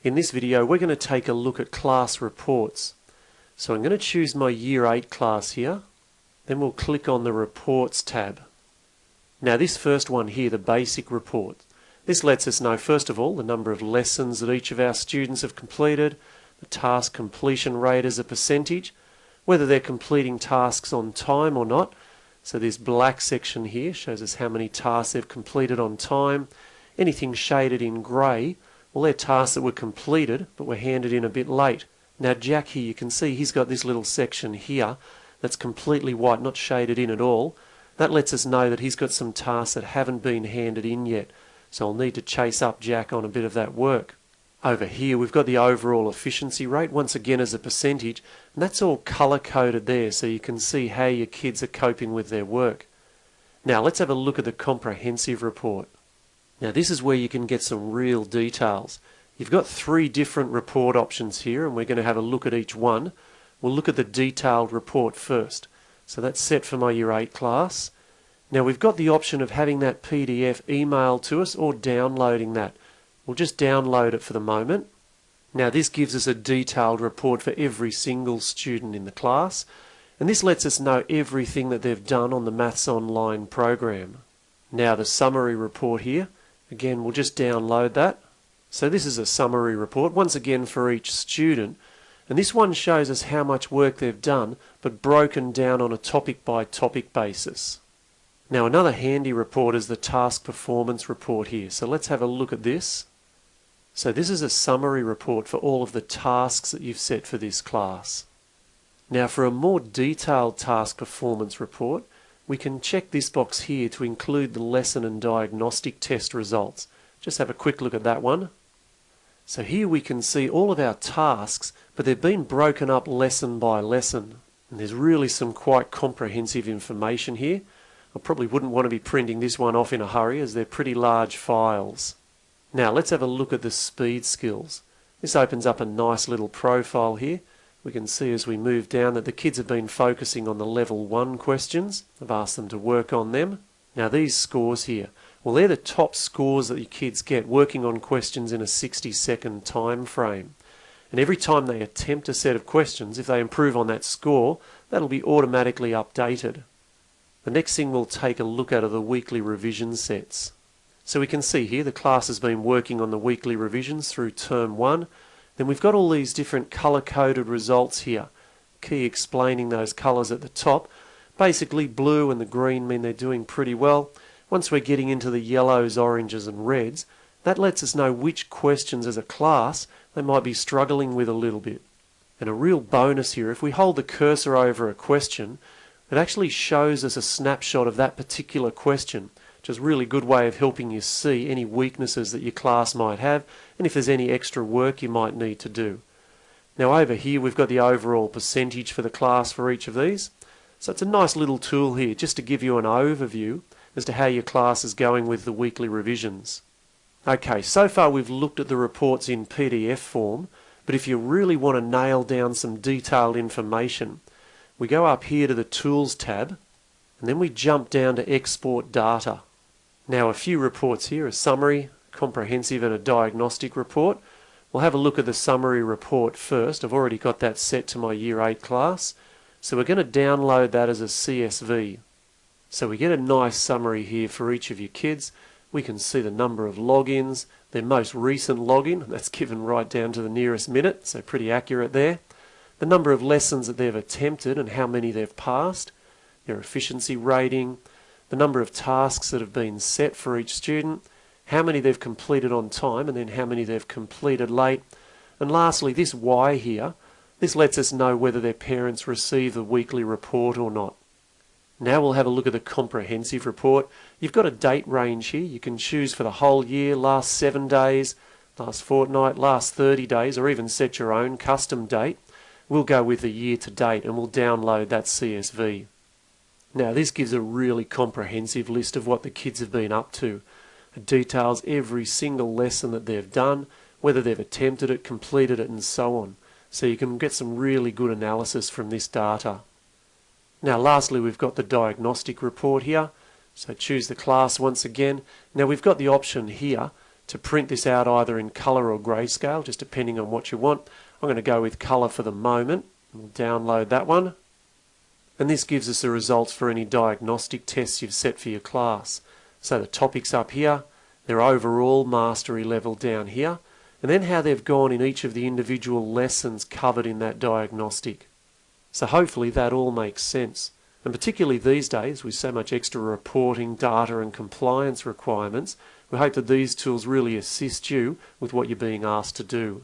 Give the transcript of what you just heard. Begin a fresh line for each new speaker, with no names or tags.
In this video we're going to take a look at class reports. So I'm going to choose my Year 8 class here, then we'll click on the Reports tab. Now this first one here, the basic report, this lets us know first of all the number of lessons that each of our students have completed, the task completion rate as a percentage, whether they're completing tasks on time or not. So this black section here shows us how many tasks they've completed on time. Anything shaded in grey, well, they're tasks that were completed but were handed in a bit late. Now Jack here, you can see he's got this little section here that's completely white, not shaded in at all. That lets us know that he's got some tasks that haven't been handed in yet. So I'll need to chase up Jack on a bit of that work. Over here we've got the overall efficiency rate, once again as a percentage, and that's all colour coded there so you can see how your kids are coping with their work. Now let's have a look at the comprehensive report. Now this is where you can get some real details. You've got 3 different report options here and we're going to have a look at each one. We'll look at the detailed report first. So that's set for my Year 8 class. Now we've got the option of having that PDF emailed to us or downloading that. We'll just download it for the moment. Now this gives us a detailed report for every single student in the class, and this lets us know everything that they've done on the Maths Online program. Now the summary report here, again we'll just download that. So this is a summary report, once again for each student, and this one shows us how much work they've done, but broken down on a topic by topic basis. Now another handy report is the task performance report here, so let's have a look at this. So this is a summary report for all of the tasks that you've set for this class. Now for a more detailed task performance report, we can check this box here to include the lesson and diagnostic test results. Just have a quick look at that one. So here we can see all of our tasks, but they've been broken up lesson by lesson. And there's really some quite comprehensive information here. I probably wouldn't want to be printing this one off in a hurry as they're pretty large files. Now let's have a look at the speed skills. This opens up a nice little profile here. We can see as we move down that the kids have been focusing on the level 1 questions. I've asked them to work on them. Now these scores here, well they're the top scores that your kids get working on questions in a 60-second time frame. And every time they attempt a set of questions, if they improve on that score, that'll be automatically updated. The next thing we'll take a look at are the weekly revision sets. So we can see here the class has been working on the weekly revisions through term 1. Then we've got all these different colour-coded results here. Key explaining those colours at the top. Basically blue and the green mean they're doing pretty well. Once we're getting into the yellows, oranges and reds, that lets us know which questions as a class they might be struggling with a little bit. And a real bonus here, if we hold the cursor over a question, it actually shows us a snapshot of that particular question, which is a really good way of helping you see any weaknesses that your class might have and if there's any extra work you might need to do. Now over here we've got the overall percentage for the class for each of these. So it's a nice little tool here just to give you an overview as to how your class is going with the weekly revisions. Okay, so far we've looked at the reports in PDF form, but if you really want to nail down some detailed information, we go up here to the Tools tab and then we jump down to Export Data. Now a few reports here, a summary, comprehensive and a diagnostic report. We'll have a look at the summary report first. I've already got that set to my Year 8 class. So we're going to download that as a CSV. So we get a nice summary here for each of your kids. We can see the number of logins, their most recent login, that's given right down to the nearest minute, so pretty accurate there. The number of lessons that they've attempted and how many they've passed, their efficiency rating, the number of tasks that have been set for each student, how many they've completed on time and then how many they've completed late. And lastly, this Y here, this lets us know whether their parents receive the weekly report or not. Now we'll have a look at the comprehensive report. You've got a date range here. You can choose for the whole year, last 7 days, last fortnight, last 30 days, or even set your own custom date. We'll go with the year to date and we'll download that CSV. Now this gives a really comprehensive list of what the kids have been up to. It details every single lesson that they've done, whether they've attempted it, completed it and so on. So you can get some really good analysis from this data. Now lastly we've got the diagnostic report here. So choose the class once again. Now we've got the option here to print this out either in colour or grayscale, just depending on what you want. I'm going to go with colour for the moment. We'll download that one. And this gives us the results for any diagnostic tests you've set for your class. So the topics up here, their overall mastery level down here, and then how they've gone in each of the individual lessons covered in that diagnostic. So hopefully that all makes sense. And particularly these days, with so much extra reporting, data and compliance requirements, we hope that these tools really assist you with what you're being asked to do.